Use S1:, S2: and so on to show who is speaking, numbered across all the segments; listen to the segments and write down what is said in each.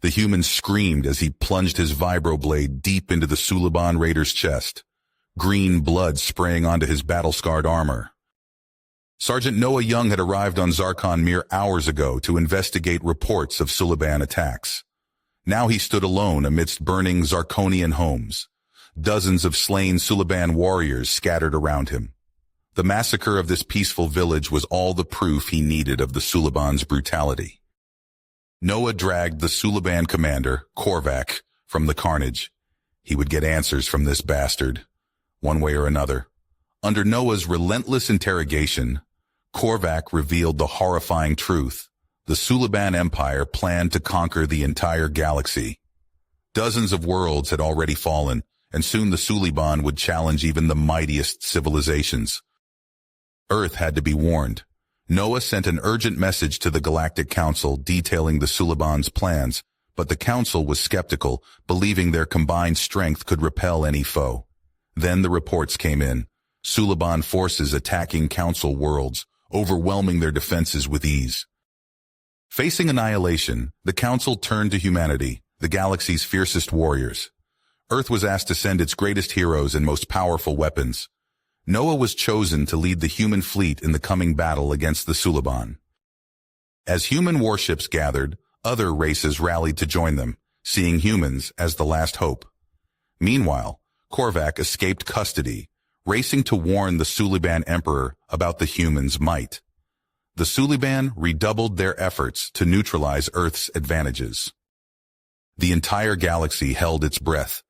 S1: The human screamed as he plunged his vibroblade deep into the Suliban raider's chest, green blood spraying onto his battle-scarred armor. Sergeant Noah Young had arrived on Zarkon mere hours ago to investigate reports of Suliban attacks. Now he stood alone amidst burning Zarkonian homes, dozens of slain Suliban warriors scattered around him. The massacre of this peaceful village was all the proof he needed of the Suliban's brutality. Noah dragged the Suliban commander, Korvac, from the carnage. He would get answers from this bastard, one way or another. Under Noah's relentless interrogation, Korvac revealed the horrifying truth. The Suliban Empire planned to conquer the entire galaxy. Dozens of worlds had already fallen, and soon the Suliban would challenge even the mightiest civilizations. Earth had to be warned. Noah sent an urgent message to the Galactic Council detailing the Suliban's plans, but the Council was skeptical, believing their combined strength could repel any foe. Then the reports came in. Suliban forces attacking Council worlds, overwhelming their defenses with ease. Facing annihilation, the Council turned to humanity, the galaxy's fiercest warriors. Earth was asked to send its greatest heroes and most powerful weapons. Noah was chosen to lead the human fleet in the coming battle against the Suliban. As human warships gathered, other races rallied to join them, seeing humans as the last hope. Meanwhile, Korvac escaped custody, racing to warn the Suliban Emperor about the humans' might. The Suliban redoubled their efforts to neutralize Earth's advantages. The entire galaxy held its breath,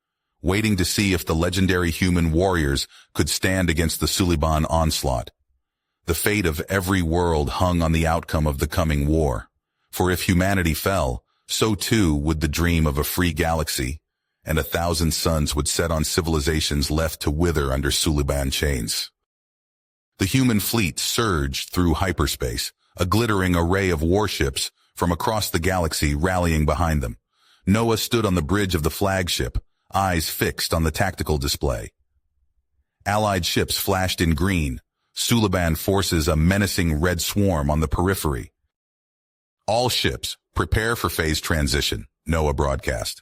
S1: waiting to see if the legendary human warriors could stand against the Suliban onslaught. The fate of every world hung on the outcome of the coming war, for if humanity fell, so too would the dream of a free galaxy, and 1,000 suns would set on civilizations left to wither under Suliban chains. The human fleet surged through hyperspace, a glittering array of warships from across the galaxy rallying behind them. Noah stood on the bridge of the flagship, eyes fixed on the tactical display. Allied ships flashed in green, Suliban forces a menacing red swarm on the periphery. All ships, prepare for phase transition, Noah broadcast.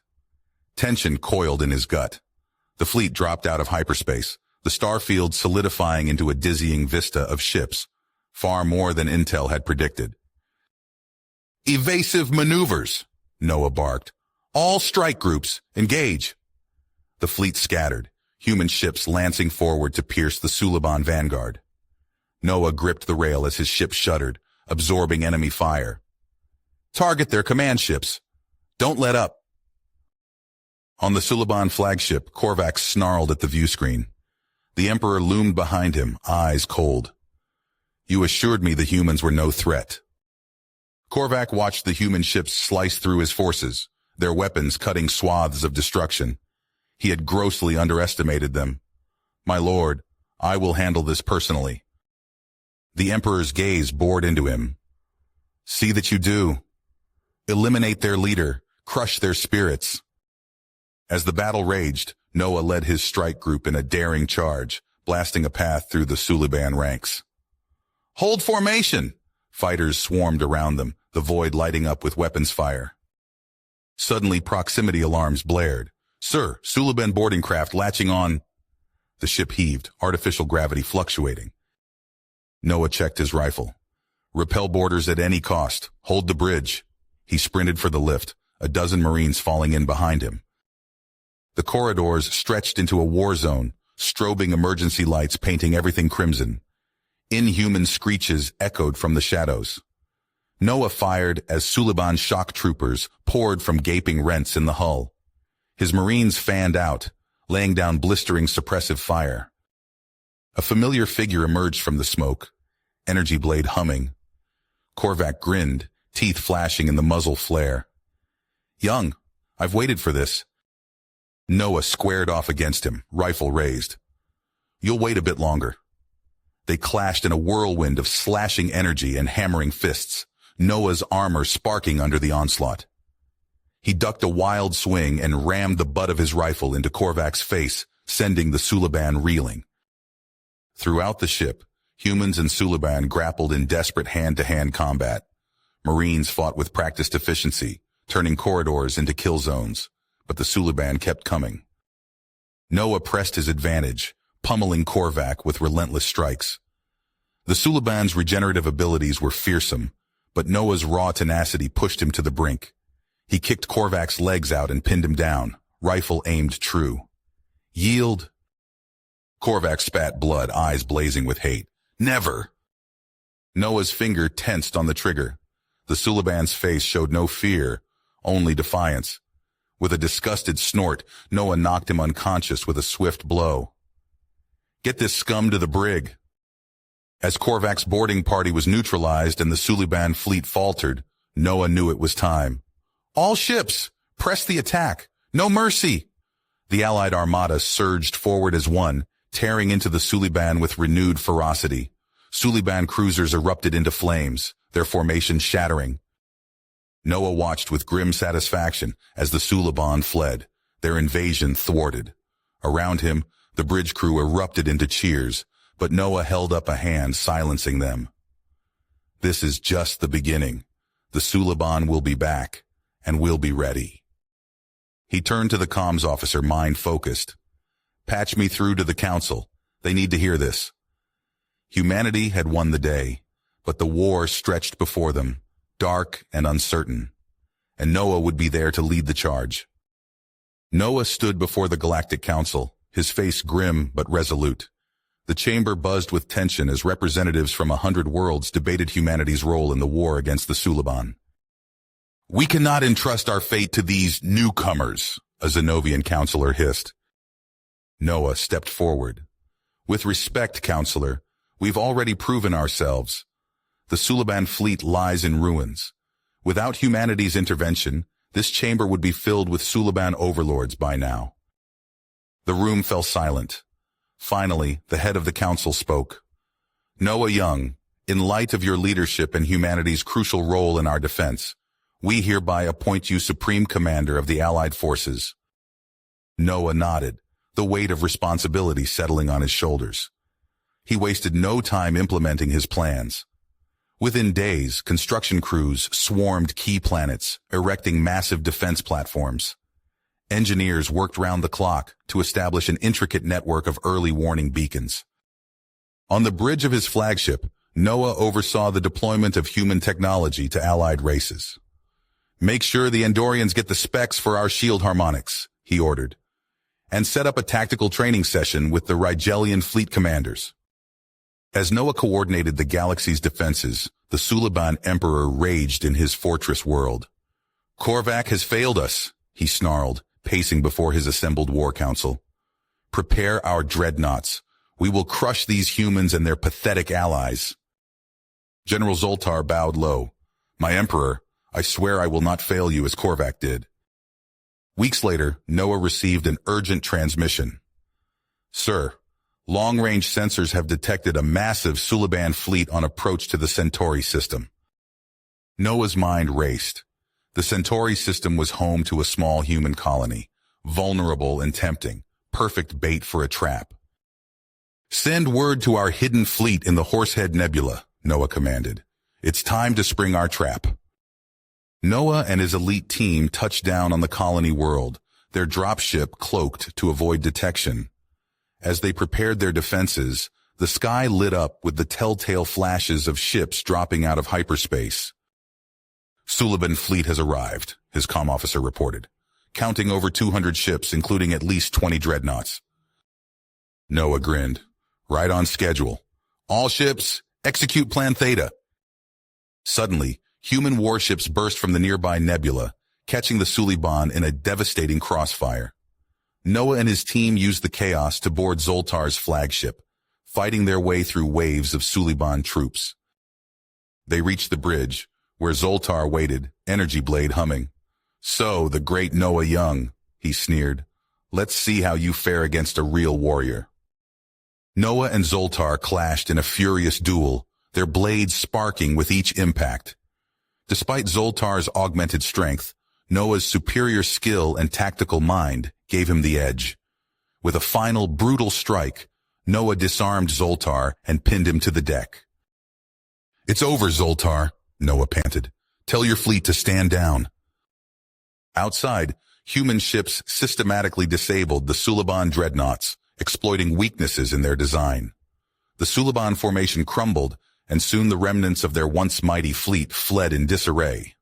S1: Tension coiled in his gut. The fleet dropped out of hyperspace, the starfield solidifying into a dizzying vista of ships, far more than Intel had predicted. Evasive maneuvers, Noah barked. All strike groups, engage. The fleet scattered, human ships lancing forward to pierce the Suliban vanguard. Noah gripped the rail as his ship shuddered, absorbing enemy fire. Target their command ships. Don't let up. On the Suliban flagship, Korvac snarled at the viewscreen. The Emperor loomed behind him, eyes cold. You assured me the humans were no threat. Korvac watched the human ships slice through his forces, their weapons cutting swaths of destruction. He had grossly underestimated them. My lord, I will handle this personally. The Emperor's gaze bored into him. See that you do. Eliminate their leader, crush their spirits. As the battle raged, Noah led his strike group in a daring charge, blasting a path through the Suliban ranks. Hold formation! Fighters swarmed around them, the void lighting up with weapons fire. Suddenly, proximity alarms blared. Sir, Suliban boarding craft latching on. The ship heaved, artificial gravity fluctuating. Noah checked his rifle. Repel boarders at any cost. Hold the bridge. He sprinted for the lift, a dozen Marines falling in behind him. The corridors stretched into a war zone, strobing emergency lights painting everything crimson. Inhuman screeches echoed from the shadows. Noah fired as Suliban shock troopers poured from gaping rents in the hull. His Marines fanned out, laying down blistering suppressive fire. A familiar figure emerged from the smoke, energy blade humming. Korvac grinned, teeth flashing in the muzzle flare. Young, I've waited for this. Noah squared off against him, rifle raised. You'll wait a bit longer. They clashed in a whirlwind of slashing energy and hammering fists, Noah's armor sparking under the onslaught. He ducked a wild swing and rammed the butt of his rifle into Korvac's face, sending the Suliban reeling. Throughout the ship, humans and Suliban grappled in desperate hand-to-hand combat. Marines fought with practiced efficiency, turning corridors into kill zones, but the Suliban kept coming. Noah pressed his advantage, pummeling Korvac with relentless strikes. The Suliban's regenerative abilities were fearsome, but Noah's raw tenacity pushed him to the brink. He kicked Korvac's legs out and pinned him down, rifle aimed true. Yield. Korvac spat blood, eyes blazing with hate. Never! Noah's finger tensed on the trigger. The Suliban's face showed no fear, only defiance. With a disgusted snort, Noah knocked him unconscious with a swift blow. Get this scum to the brig. As Korvac's boarding party was neutralized and the Suliban fleet faltered, Noah knew it was time. All ships! Press the attack! No mercy! The Allied armada surged forward as one, tearing into the Suliban with renewed ferocity. Suliban cruisers erupted into flames, their formation shattering. Noah watched with grim satisfaction as the Suliban fled, their invasion thwarted. Around him, the bridge crew erupted into cheers, but Noah held up a hand silencing them. This is just the beginning. The Suliban will be back, and we'll be ready. He turned to the comms officer, mind-focused. Patch me through to the council. They need to hear this. Humanity had won the day, but the war stretched before them, dark and uncertain, and Noah would be there to lead the charge. Noah stood before the Galactic Council, his face grim but resolute. The chamber buzzed with tension as representatives from 100 worlds debated humanity's role in the war against the Suliban. We cannot entrust our fate to these newcomers, a Zenovian counselor hissed. Noah stepped forward. With respect, counselor, we've already proven ourselves. The Suliban fleet lies in ruins. Without humanity's intervention, this chamber would be filled with Suliban overlords by now. The room fell silent. Finally, the head of the council spoke. Noah Young, in light of your leadership and humanity's crucial role in our defense, we hereby appoint you Supreme Commander of the Allied Forces. Noah nodded, the weight of responsibility settling on his shoulders. He wasted no time implementing his plans. Within days, construction crews swarmed key planets, erecting massive defense platforms. Engineers worked round the clock to establish an intricate network of early warning beacons. On the bridge of his flagship, Noah oversaw the deployment of human technology to allied races. Make sure the Andorians get the specs for our shield harmonics, he ordered, and set up a tactical training session with the Rigelian fleet commanders. As Noah coordinated the galaxy's defenses, the Suliban Emperor raged in his fortress world. Korvac has failed us, he snarled, pacing before his assembled war council. Prepare our dreadnoughts. We will crush these humans and their pathetic allies. General Zoltar bowed low. My Emperor, I swear I will not fail you as Korvac did. Weeks later, Noah received an urgent transmission. Sir, long-range sensors have detected a massive Suliban fleet on approach to the Centauri system. Noah's mind raced. The Centauri system was home to a small human colony, vulnerable and tempting, perfect bait for a trap. Send word to our hidden fleet in the Horsehead Nebula, Noah commanded. It's time to spring our trap. Noah and his elite team touched down on the colony world, their dropship cloaked to avoid detection. As they prepared their defenses, the sky lit up with the telltale flashes of ships dropping out of hyperspace. Suliban fleet has arrived, his comm officer reported, counting over 200 ships, including at least 20 dreadnoughts. Noah grinned. Right on schedule. All ships, execute Plan Theta. Suddenly, human warships burst from the nearby nebula, catching the Suliban in a devastating crossfire. Noah and his team used the chaos to board Zoltar's flagship, fighting their way through waves of Suliban troops. They reached the bridge, where Zoltar waited, energy blade humming. So, the great Noah Young, he sneered. Let's see how you fare against a real warrior. Noah and Zoltar clashed in a furious duel, their blades sparking with each impact. Despite Zoltar's augmented strength, Noah's superior skill and tactical mind gave him the edge. With a final brutal strike, Noah disarmed Zoltar and pinned him to the deck. It's over, Zoltar, Noah panted. Tell your fleet to stand down. Outside, human ships systematically disabled the Suliban dreadnoughts, exploiting weaknesses in their design. The Suliban formation crumbled, and soon the remnants of their once mighty fleet fled in disarray.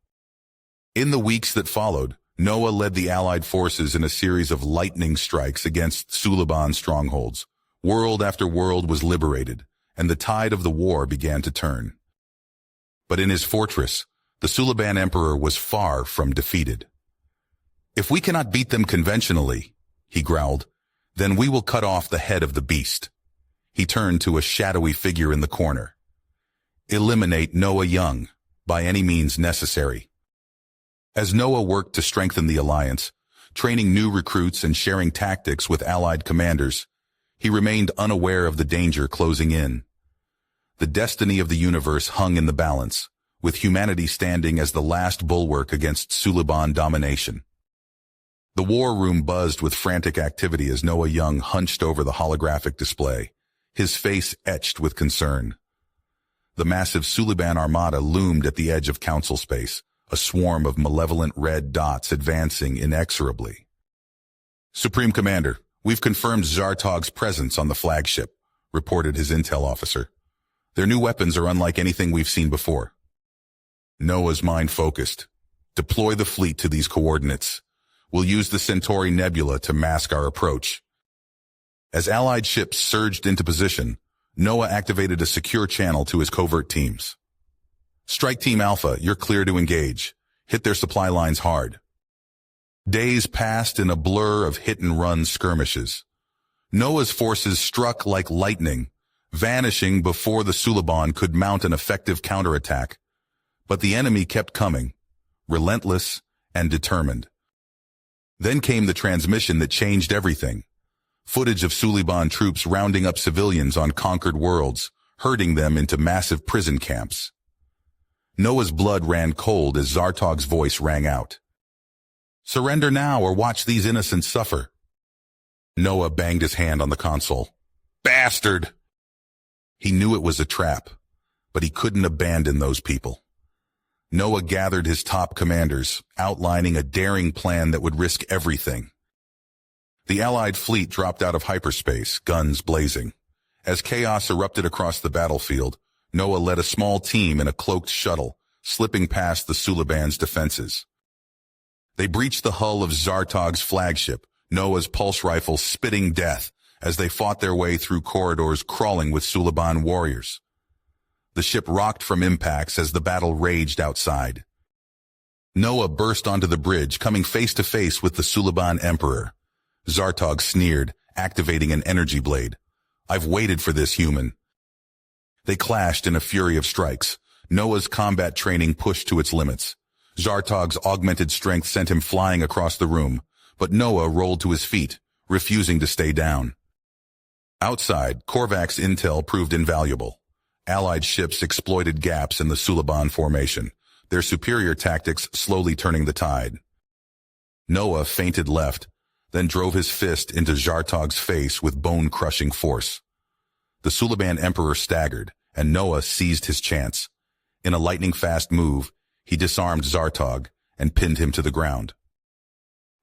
S1: In the weeks that followed, Noah led the Allied forces in a series of lightning strikes against Suliban strongholds. World after world was liberated, and the tide of the war began to turn. But in his fortress, the Suliban emperor was far from defeated. "If we cannot beat them conventionally," he growled, "then we will cut off the head of the beast." He turned to a shadowy figure in the corner. "Eliminate Noah Young, by any means necessary." As Noah worked to strengthen the alliance, training new recruits and sharing tactics with Allied commanders, he remained unaware of the danger closing in. The destiny of the universe hung in the balance, with humanity standing as the last bulwark against Suliban domination. The war room buzzed with frantic activity as Noah Young hunched over the holographic display, his face etched with concern. The massive Suliban armada loomed at the edge of council space, a swarm of malevolent red dots advancing inexorably. "Supreme Commander, we've confirmed Zartog's presence on the flagship," reported his intel officer. "Their new weapons are unlike anything we've seen before." Noah's mind focused. "Deploy the fleet to these coordinates. We'll use the Centauri Nebula to mask our approach." As Allied ships surged into position, Noah activated a secure channel to his covert teams. "Strike Team Alpha, you're clear to engage. Hit their supply lines hard." Days passed in a blur of hit-and-run skirmishes. Noah's forces struck like lightning, vanishing before the Suliban could mount an effective counterattack. But the enemy kept coming, relentless and determined. Then came the transmission that changed everything. Footage of Suliban troops rounding up civilians on conquered worlds, herding them into massive prison camps. Noah's blood ran cold as Zartog's voice rang out. "Surrender now or watch these innocents suffer." Noah banged his hand on the console. "Bastard!" He knew it was a trap, but he couldn't abandon those people. Noah gathered his top commanders, outlining a daring plan that would risk everything. The Allied fleet dropped out of hyperspace, guns blazing. As chaos erupted across the battlefield, Noah led a small team in a cloaked shuttle, slipping past the Suliban's defenses. They breached the hull of Zartog's flagship, Noah's pulse rifle spitting death, as they fought their way through corridors crawling with Suliban warriors. The ship rocked from impacts as the battle raged outside. Noah burst onto the bridge, coming face to face with the Suliban Emperor. Zartog sneered, activating an energy blade. "I've waited for this, human." They clashed in a fury of strikes. Noah's combat training pushed to its limits. Zartog's augmented strength sent him flying across the room, but Noah rolled to his feet, refusing to stay down. Outside, Korvac's intel proved invaluable. Allied ships exploited gaps in the Suliban formation, their superior tactics slowly turning the tide. Noah feinted left, then drove his fist into Zartog's face with bone-crushing force. The Suliban Emperor staggered, and Noah seized his chance. In a lightning-fast move, he disarmed Zartog and pinned him to the ground.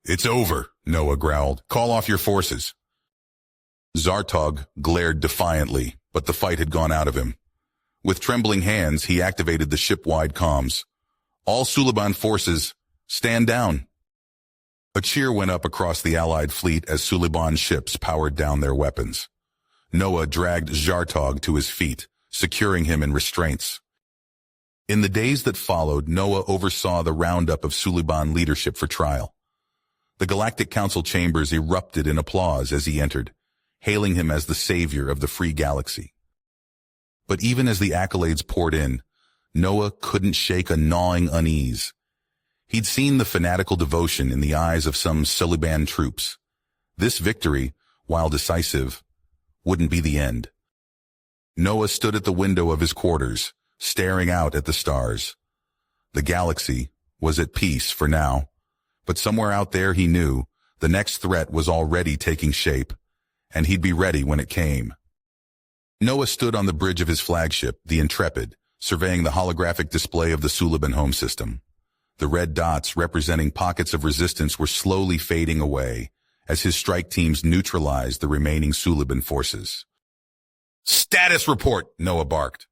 S1: "It's over," Noah growled. "Call off your forces." Zartog glared defiantly, but the fight had gone out of him. With trembling hands, he activated the ship-wide comms. "All Suliban forces, stand down." A cheer went up across the Allied fleet as Suliban ships powered down their weapons. Noah dragged Zartog to his feet, securing him in restraints. In the days that followed, Noah oversaw the roundup of Suliban leadership for trial. The Galactic Council chambers erupted in applause as he entered, hailing him as the savior of the free galaxy. But even as the accolades poured in, Noah couldn't shake a gnawing unease. He'd seen the fanatical devotion in the eyes of some Suliban troops. This victory, while decisive, wouldn't be the end. Noah stood at the window of his quarters, staring out at the stars. The galaxy was at peace for now, but somewhere out there he knew the next threat was already taking shape, and he'd be ready when it came. Noah stood on the bridge of his flagship, the Intrepid, surveying the holographic display of the Suliban home system. The red dots representing pockets of resistance were slowly fading away as his strike teams neutralized the remaining Suliban forces. "Status report," Noah barked.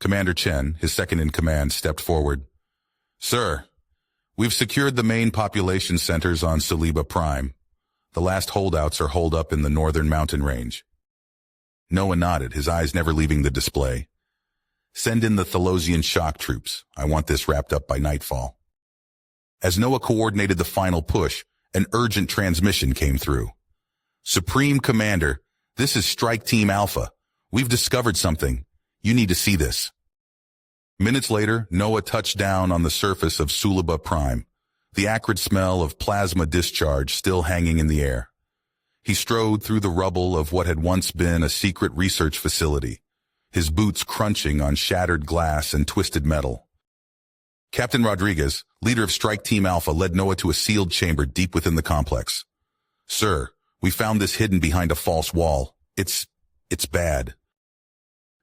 S1: Commander Chen, his second-in-command, stepped forward. "Sir, we've secured the main population centers on Saliba Prime. The last holdouts are holed up in the northern mountain range." Noah nodded, his eyes never leaving the display. "Send in the Thalosian shock troops. I want this wrapped up by nightfall." As Noah coordinated the final push, an urgent transmission came through. "Supreme Commander, this is Strike Team Alpha. We've discovered something. You need to see this." Minutes later, Noah touched down on the surface of Saliba Prime, the acrid smell of plasma discharge still hanging in the air. He strode through the rubble of what had once been a secret research facility, his boots crunching on shattered glass and twisted metal. Captain Rodriguez, leader of Strike Team Alpha, led Noah to a sealed chamber deep within the complex. "Sir, we found this hidden behind a false wall. It's bad."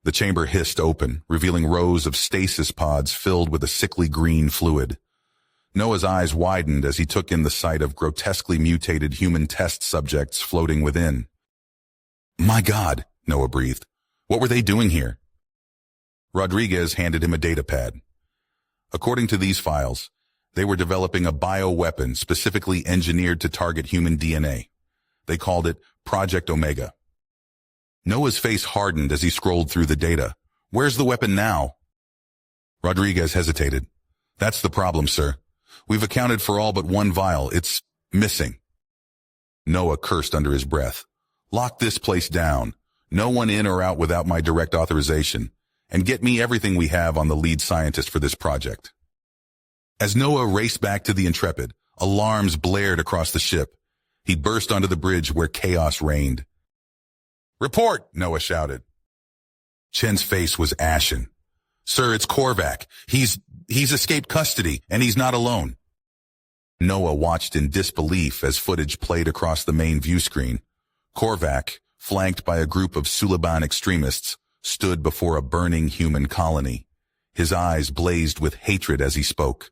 S1: The chamber hissed open, revealing rows of stasis pods filled with a sickly green fluid. Noah's eyes widened as he took in the sight of grotesquely mutated human test subjects floating within. "My God," Noah breathed. "What were they doing here?" Rodriguez handed him a datapad. According to these files, they were developing a bioweapon specifically engineered to target human DNA. They called it Project Omega. Noah's face hardened as he scrolled through the data. "Where's the weapon now?" Rodriguez hesitated. "That's the problem, sir. We've accounted for all but one vial. It's missing." Noah cursed under his breath. "Lock this place down. No one in or out without my direct authorization. And get me everything we have on the lead scientist for this project." As Noah raced back to the Intrepid, alarms blared across the ship. He burst onto the bridge where chaos reigned. "Report!" Noah shouted. Chen's face was ashen. "Sir, it's Korvac. He's escaped custody, and he's not alone." Noah watched in disbelief as footage played across the main view screen. Korvac, flanked by a group of Suliban extremists, stood before a burning human colony. His eyes blazed with hatred as he spoke.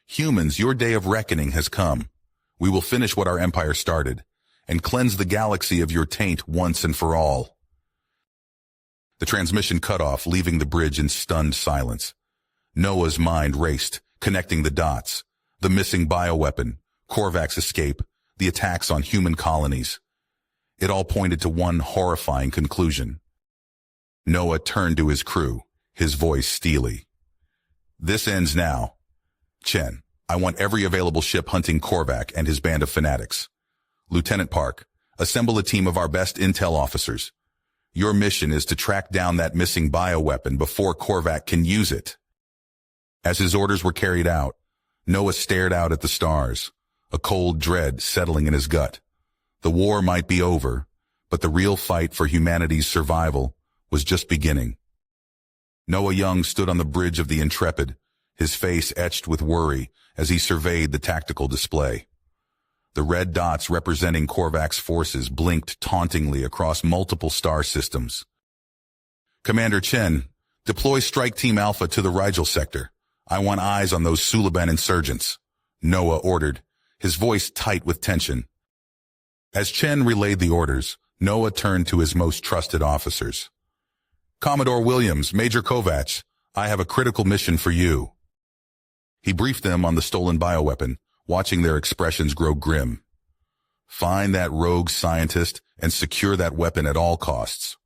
S1: "Humans, your day of reckoning has come. We will finish what our empire started, and cleanse the galaxy of your taint once and for all." The transmission cut off, leaving the bridge in stunned silence. Noah's mind raced, connecting the dots. The missing bioweapon, Korvac's escape, the attacks on human colonies. It all pointed to one horrifying conclusion. Noah turned to his crew, his voice steely. "This ends now. Chen, I want every available ship hunting Korvac and his band of fanatics. Lieutenant Park, assemble a team of our best intel officers. Your mission is to track down that missing bioweapon before Korvac can use it." As his orders were carried out, Noah stared out at the stars, a cold dread settling in his gut. The war might be over, but the real fight for humanity's survival was just beginning. Noah Young stood on the bridge of the Intrepid, his face etched with worry as he surveyed the tactical display. The red dots representing Korvac's forces blinked tauntingly across multiple star systems. "Commander Chen, deploy Strike Team Alpha to the Rigel sector. I want eyes on those Suliban insurgents," Noah ordered, his voice tight with tension. As Chen relayed the orders, Noah turned to his most trusted officers. "Commodore Williams, Major Kovacs, I have a critical mission for you." He briefed them on the stolen bioweapon, watching their expressions grow grim. "Find that rogue scientist and secure that weapon at all costs."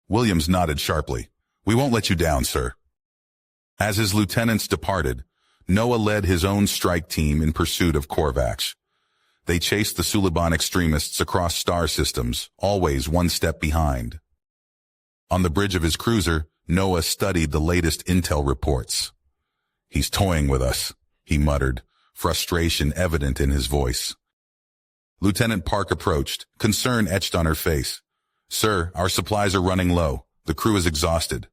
S1: Williams nodded sharply. "We won't let you down, sir." As his lieutenants departed, Noah led his own strike team in pursuit of Korvac. They chased the Suliban extremists across star systems, always one step behind. On the bridge of his cruiser, Noah studied the latest intel reports. "He's toying with us," he muttered, frustration evident in his voice. Lieutenant Park approached, concern etched on her face. "Sir, our supplies are running low. The crew is exhausted."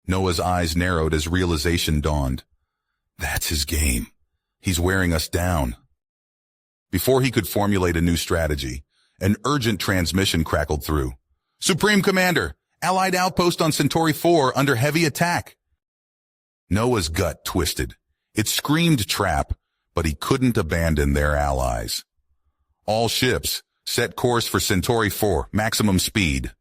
S1: Noah's eyes narrowed as realization dawned. That's his game. He's wearing us down. Before he could formulate a new strategy, an urgent transmission crackled through. "Supreme Commander, Allied outpost on Centauri 4 under heavy attack." Noah's gut twisted. It screamed trap, but he couldn't abandon their allies. All ships, set course for Centauri 4, maximum speed.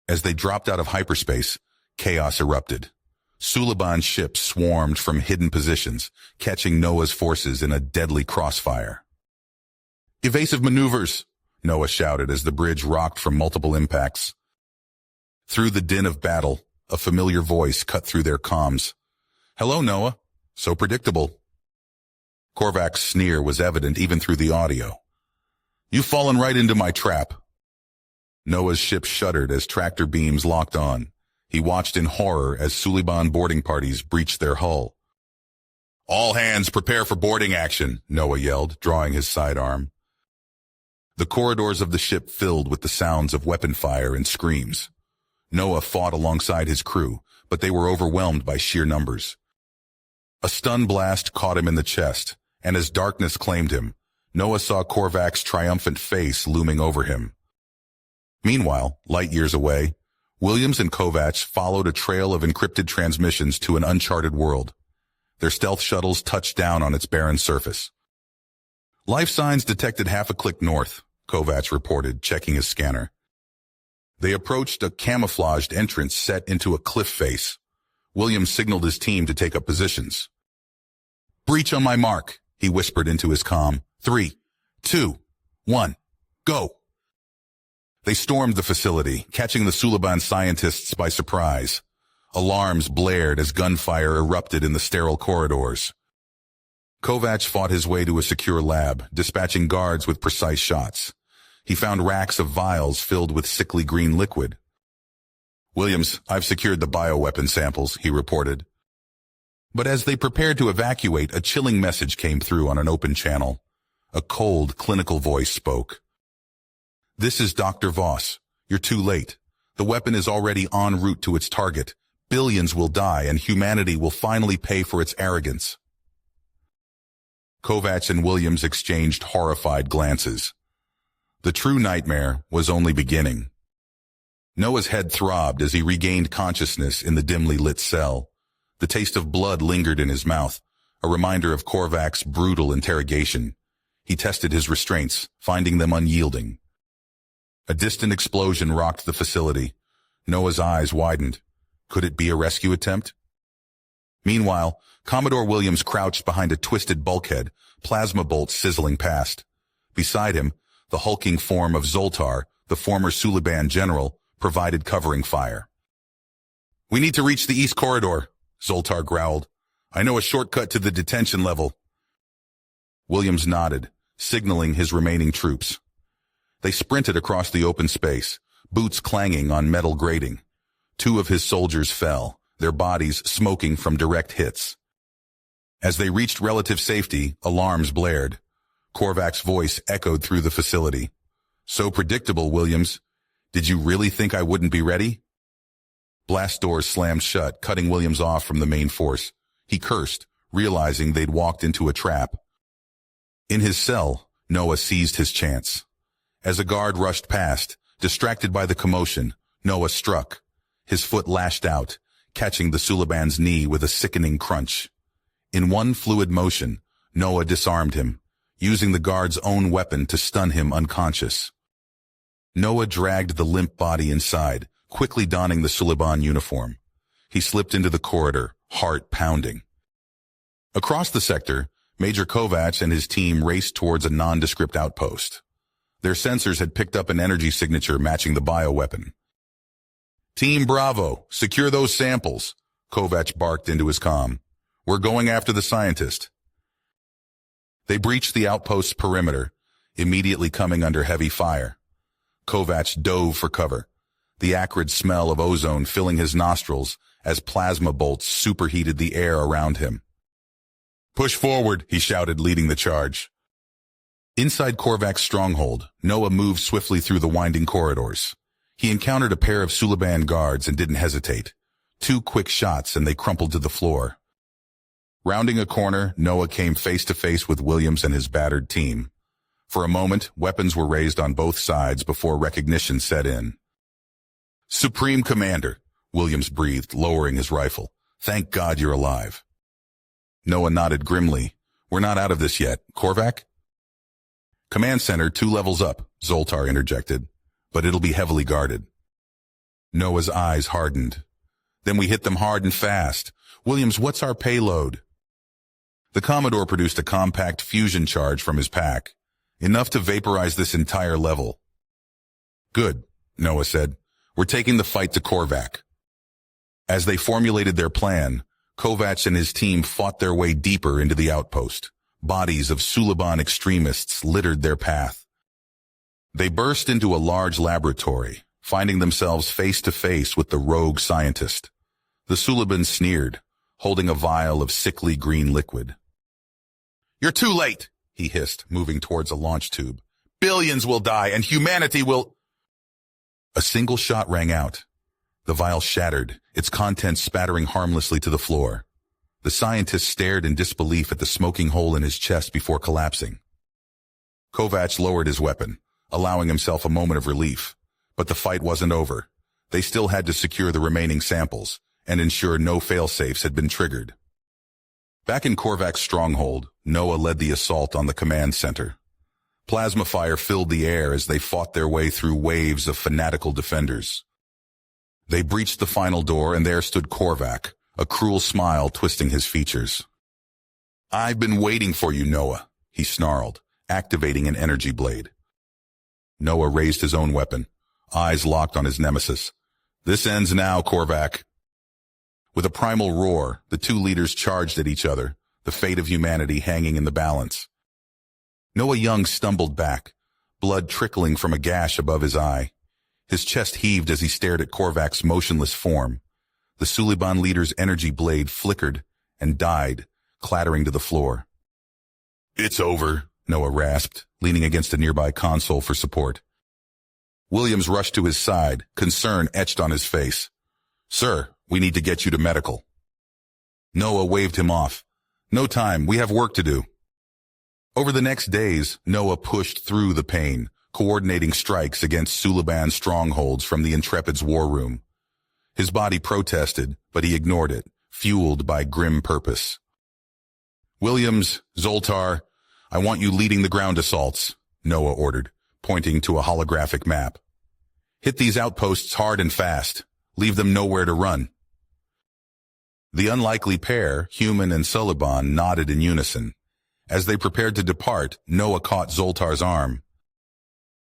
S1: As they dropped out of hyperspace, chaos erupted. Suliban's ships swarmed from hidden positions, catching Noah's forces in a deadly crossfire. "Evasive maneuvers!" Noah shouted as the bridge rocked from multiple impacts. Through the din of battle, a familiar voice cut through their comms. "Hello, Noah. So predictable." Korvac's sneer was evident even through the audio. "You've fallen right into my trap." Noah's ship shuddered as tractor beams locked on. He watched in horror as Suliban boarding parties breached their hull. "All hands prepare for boarding action," Noah yelled, drawing his sidearm. The corridors of the ship filled with the sounds of weapon fire and screams. Noah fought alongside his crew, but they were overwhelmed by sheer numbers. A stun blast caught him in the chest, and as darkness claimed him, Noah saw Korvac's triumphant face looming over him. Meanwhile, light years away, Williams and Kovac followed a trail of encrypted transmissions to an uncharted world. Their stealth shuttles touched down on its barren surface. "Life signs detected half a click north," Kovac reported, checking his scanner. They approached a camouflaged entrance set into a cliff face. Williams signaled his team to take up positions. "Breach on my mark," he whispered into his comm. 3, 2, 1, go. They stormed the facility, catching the Suliban scientists by surprise. Alarms blared as gunfire erupted in the sterile corridors. Kovac fought his way to a secure lab, dispatching guards with precise shots. He found racks of vials filled with sickly green liquid. "Williams, I've secured the bioweapon samples," he reported. But as they prepared to evacuate, a chilling message came through on an open channel. A cold, clinical voice spoke. "This is Dr. Voss. You're too late. The weapon is already en route to its target. Billions will die, and humanity will finally pay for its arrogance." Kovac and Williams exchanged horrified glances. The true nightmare was only beginning. Noah's head throbbed as he regained consciousness in the dimly lit cell. The taste of blood lingered in his mouth, a reminder of Korvac's brutal interrogation. He tested his restraints, finding them unyielding. A distant explosion rocked the facility. Noah's eyes widened. Could it be a rescue attempt? Meanwhile, Commodore Williams crouched behind a twisted bulkhead, plasma bolts sizzling past. Beside him, the hulking form of Zoltar, the former Suliban general, provided covering fire. "We need to reach the east corridor," Zoltar growled. "I know a shortcut to the detention level." Williams nodded, signaling his remaining troops. They sprinted across the open space, boots clanging on metal grating. 2 of his soldiers fell, their bodies smoking from direct hits. As they reached relative safety, alarms blared. Korvac's voice echoed through the facility. "So predictable, Williams. Did you really think I wouldn't be ready?" Blast doors slammed shut, cutting Williams off from the main force. He cursed, realizing they'd walked into a trap. In his cell, Noah seized his chance. As a guard rushed past, distracted by the commotion, Noah struck. His foot lashed out, catching the Suliban's knee with a sickening crunch. In one fluid motion, Noah disarmed him, using the guard's own weapon to stun him unconscious. Noah dragged the limp body inside, quickly donning the Suliban uniform. He slipped into the corridor, heart pounding. Across the sector, Major Kovac and his team raced towards a nondescript outpost. Their sensors had picked up an energy signature matching the bioweapon. "Team Bravo, secure those samples," Kovac barked into his comm. "We're going after the scientist." They breached the outpost's perimeter, immediately coming under heavy fire. Kovac dove for cover, the acrid smell of ozone filling his nostrils as plasma bolts superheated the air around him. "Push forward," he shouted, leading the charge. Inside Korvac's stronghold, Noah moved swiftly through the winding corridors. He encountered a pair of Suliban guards and didn't hesitate. 2 quick shots and they crumpled to the floor. Rounding a corner, Noah came face to face with Williams and his battered team. For a moment, weapons were raised on both sides before recognition set in. "Supreme Commander," Williams breathed, lowering his rifle. Thank God you're alive. Noah nodded grimly. We're not out of this yet. Korvac? Command center 2 levels up, Zoltar interjected, but it'll be heavily guarded. Noah's eyes hardened. Then we hit them hard and fast. Williams, what's our payload? The Commodore produced a compact fusion charge from his pack, enough to vaporize this entire level. Good, Noah said. We're taking the fight to Korvac. As they formulated their plan, Kovac and his team fought their way deeper into the outpost. Bodies of Suliban extremists littered their path. They burst into a large laboratory, finding themselves face to face with the rogue scientist. The Suliban sneered, holding a vial of sickly green liquid. You're too late, he hissed, moving towards a launch tube. Billions will die, and humanity will... A single shot rang out. The vial shattered, its contents spattering harmlessly to the floor. The scientist stared in disbelief at the smoking hole in his chest before collapsing. Kovac lowered his weapon, allowing himself a moment of relief. But the fight wasn't over. They still had to secure the remaining samples and ensure no fail-safes had been triggered. Back in Korvac's stronghold, Noah led the assault on the command center. Plasma fire filled the air as they fought their way through waves of fanatical defenders. They breached the final door, and there stood Korvac, a cruel smile twisting his features. I've been waiting for you, Noah, he snarled, activating an energy blade. Noah raised his own weapon, eyes locked on his nemesis. This ends now, Korvac. With a primal roar, the two leaders charged at each other, the fate of humanity hanging in the balance. Noah Young stumbled back, blood trickling from a gash above his eye. His chest heaved as he stared at Korvac's motionless form. The Suliban leader's energy blade flickered and died, clattering to the floor. It's over, Noah rasped, leaning against a nearby console for support. Williams rushed to his side, concern etched on his face. Sir, we need to get you to medical. Noah waved him off. No time, we have work to do. Over the next days, Noah pushed through the pain, coordinating strikes against Suliban strongholds from the Intrepid's war room. His body protested, but he ignored it, fueled by grim purpose. Williams, Zoltar, I want you leading the ground assaults, Noah ordered, pointing to a holographic map. Hit these outposts hard and fast. Leave them nowhere to run. The unlikely pair, Human and Suliban, nodded in unison. As they prepared to depart, Noah caught Zoltar's arm.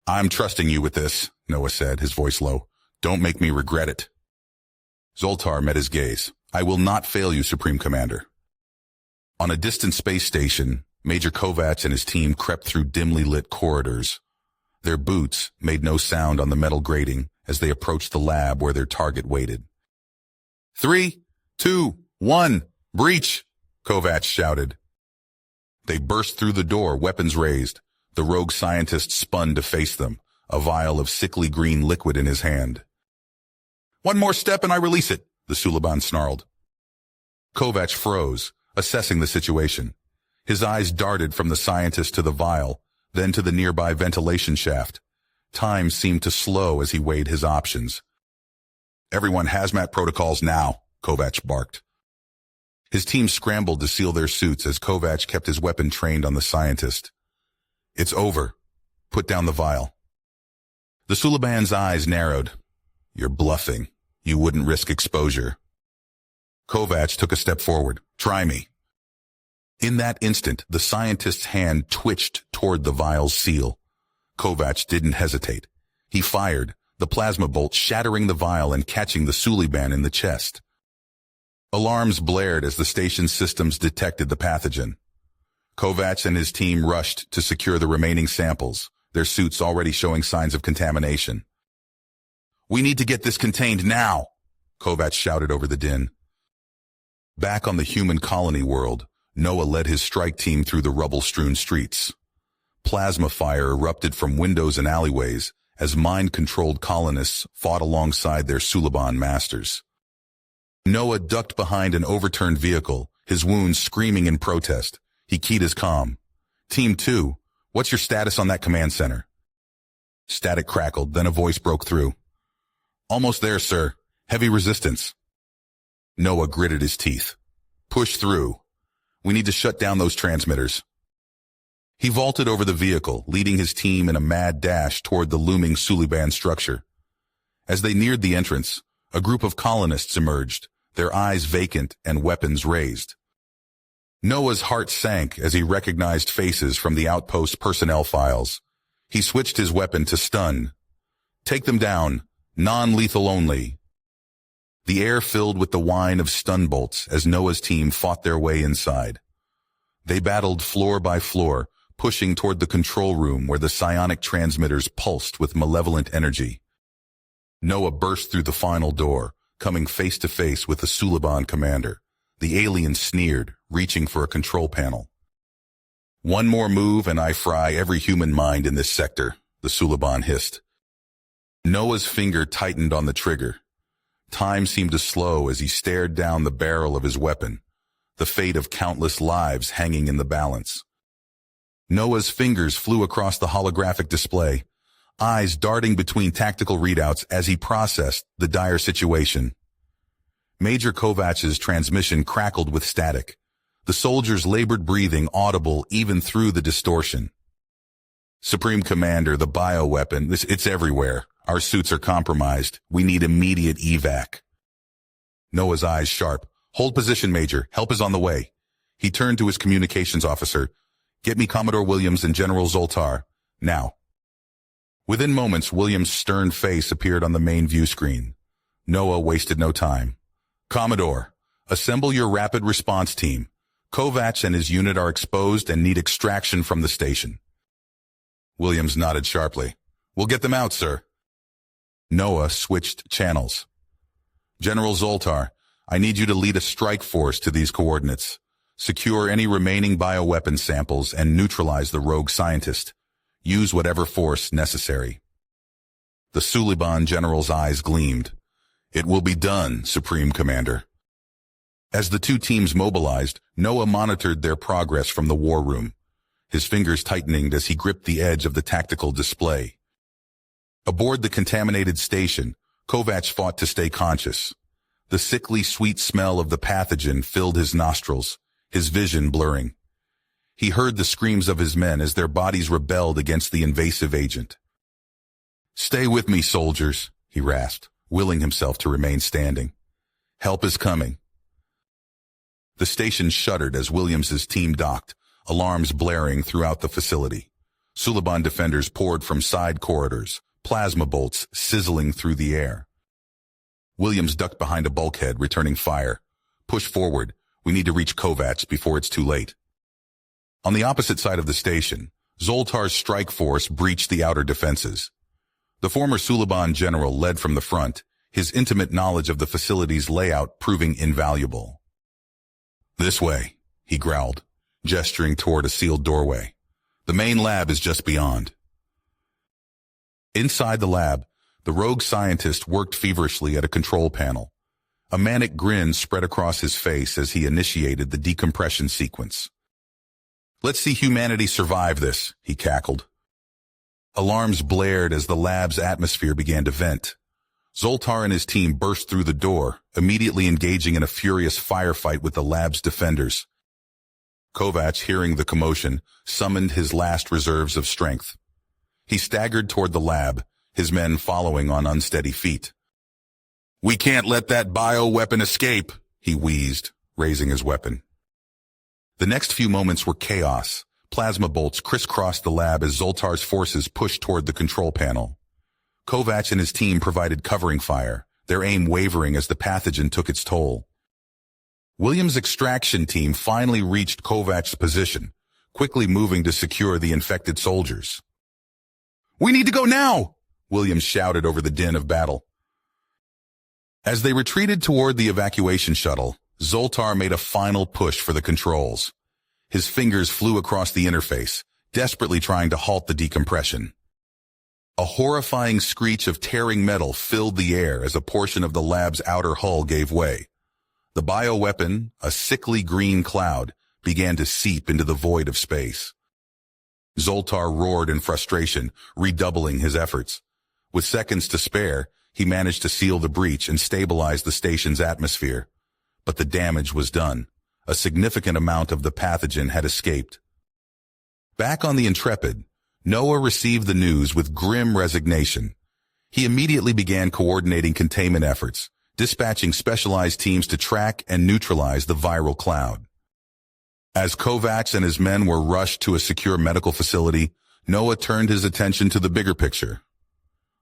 S1: I'm trusting you with this, Noah said, his voice low. Don't make me regret it. Zoltar met his gaze. I will not fail you, Supreme Commander. On a distant space station, Major Kovac and his team crept through dimly lit corridors. Their boots made no sound on the metal grating as they approached the lab where their target waited. 3, 2, 1, breach, Kovac shouted. They burst through the door, weapons raised. The rogue scientist spun to face them, a vial of sickly green liquid in his hand. One more step and I release it, the Suliban snarled. Kovac froze, assessing the situation. His eyes darted from the scientist to the vial, then to the nearby ventilation shaft. Time seemed to slow as he weighed his options. Everyone hazmat protocols now, Kovac barked. His team scrambled to seal their suits as Kovac kept his weapon trained on the scientist. It's over. Put down the vial. The Suliban's eyes narrowed. You're bluffing. You wouldn't risk exposure. Kovac took a step forward. Try me. In that instant, the scientist's hand twitched toward the vial's seal. Kovac didn't hesitate. He fired, the plasma bolt shattering the vial and catching the Suliban in the chest. Alarms blared as the station's systems detected the pathogen. Kovac and his team rushed to secure the remaining samples, their suits already showing signs of contamination. We need to get this contained now, Kovac shouted over the din. Back on the human colony world, Noah led his strike team through the rubble-strewn streets. Plasma fire erupted from windows and alleyways as mind-controlled colonists fought alongside their Suliban masters. Noah ducked behind an overturned vehicle, his wounds screaming in protest. He keyed his comm. Team 2, what's your status on that command center? Static crackled, then a voice broke through. Almost there, sir. Heavy resistance. Noah gritted his teeth. Push through. We need to shut down those transmitters. He vaulted over the vehicle, leading his team in a mad dash toward the looming Suliban structure. As they neared the entrance, a group of colonists emerged, their eyes vacant and weapons raised. Noah's heart sank as he recognized faces from the outpost personnel files. He switched his weapon to stun. Take them down, non-lethal only. The air filled with the whine of stun bolts as Noah's team fought their way inside. They battled floor by floor, pushing toward the control room where the psionic transmitters pulsed with malevolent energy. Noah burst through the final door, coming face to face with the Suliban commander. The alien sneered, reaching for a control panel. One more move and I fry every human mind in this sector, the Suliban hissed. Noah's finger tightened on the trigger. Time seemed to slow as he stared down the barrel of his weapon, the fate of countless lives hanging in the balance. Noah's fingers flew across the holographic display, eyes darting between tactical readouts as he processed the dire situation. Major Kovach's transmission crackled with static, the soldiers' labored breathing audible even through the distortion. Supreme Commander, the bioweapon, it's everywhere. Our suits are compromised. We need immediate evac. Noah's eyes sharp. Hold position, Major. Help is on the way. He turned to his communications officer. Get me Commodore Williams and General Zoltar. Now. Within moments, Williams' stern face appeared on the main view screen. Noah wasted no time. Commodore, assemble your rapid response team. Kovach and his unit are exposed and need extraction from the station. Williams nodded sharply. We'll get them out, sir. Noah switched channels. General Zoltar, I need you to lead a strike force to these coordinates. Secure any remaining bioweapon samples and neutralize the rogue scientist. Use whatever force necessary. The Suliban general's eyes gleamed. It will be done, Supreme Commander. As the two teams mobilized, Noah monitored their progress from the war room, his fingers tightening as he gripped the edge of the tactical display. Aboard the contaminated station, Kovach fought to stay conscious. The sickly sweet smell of the pathogen filled his nostrils, his vision blurring. He heard the screams of his men as their bodies rebelled against the invasive agent. Stay with me, soldiers, he rasped, willing himself to remain standing. Help is coming. The station shuddered as Williams's team docked, alarms blaring throughout the facility. Suliban defenders poured from side corridors, plasma bolts sizzling through the air. Williams ducked behind a bulkhead, returning fire. Push forward. We need to reach Kovach before it's too late. On the opposite side of the station, Zoltar's strike force breached the outer defenses. The former Suliban general led from the front, his intimate knowledge of the facility's layout proving invaluable. This way, he growled, gesturing toward a sealed doorway. The main lab is just beyond. Inside the lab, the rogue scientist worked feverishly at a control panel. A manic grin spread across his face as he initiated the decompression sequence. Let's see humanity survive this, he cackled. Alarms blared as the lab's atmosphere began to vent. Zoltar and his team burst through the door, immediately engaging in a furious firefight with the lab's defenders. Kovach, hearing the commotion, summoned his last reserves of strength. He staggered toward the lab, his men following on unsteady feet. We can't let that bioweapon escape, he wheezed, raising his weapon. The next few moments were chaos. Plasma bolts crisscrossed the lab as Zoltar's forces pushed toward the control panel. Kovach and his team provided covering fire, their aim wavering as the pathogen took its toll. Williams' extraction team finally reached Kovach's position, quickly moving to secure the infected soldiers. We need to go now, Williams shouted over the din of battle. As they retreated toward the evacuation shuttle, Zoltar made a final push for the controls. His fingers flew across the interface, desperately trying to halt the decompression. A horrifying screech of tearing metal filled the air as a portion of the lab's outer hull gave way. The bioweapon, a sickly green cloud, began to seep into the void of space. Zoltar roared in frustration, redoubling his efforts. With seconds to spare, he managed to seal the breach and stabilize the station's atmosphere. but the damage was done. A significant amount of the pathogen had escaped. Back on the Intrepid, Noah received the news with grim resignation. He immediately began coordinating containment efforts, dispatching specialized teams to track and neutralize the viral cloud. As Kovacs and his men were rushed to a secure medical facility, Noah turned his attention to the bigger picture.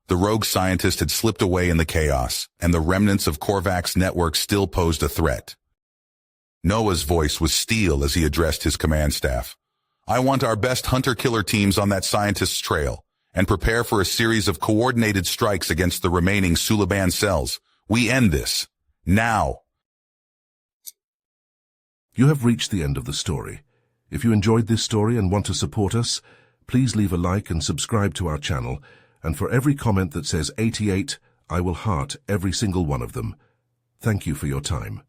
S1: The rogue scientist had slipped away in the chaos, and the remnants of Korvac's network still posed a threat. Noah's voice was steel as he addressed his command staff. "I want our best hunter-killer teams on that scientist's trail, and prepare for a series of coordinated strikes against the remaining Suliban cells. We end this. Now!"
S2: You have reached the end of the story. If you enjoyed this story and want to support us, please leave a like and subscribe to our channel, and for every comment that says 88, I will heart every single one of them. Thank you for your time.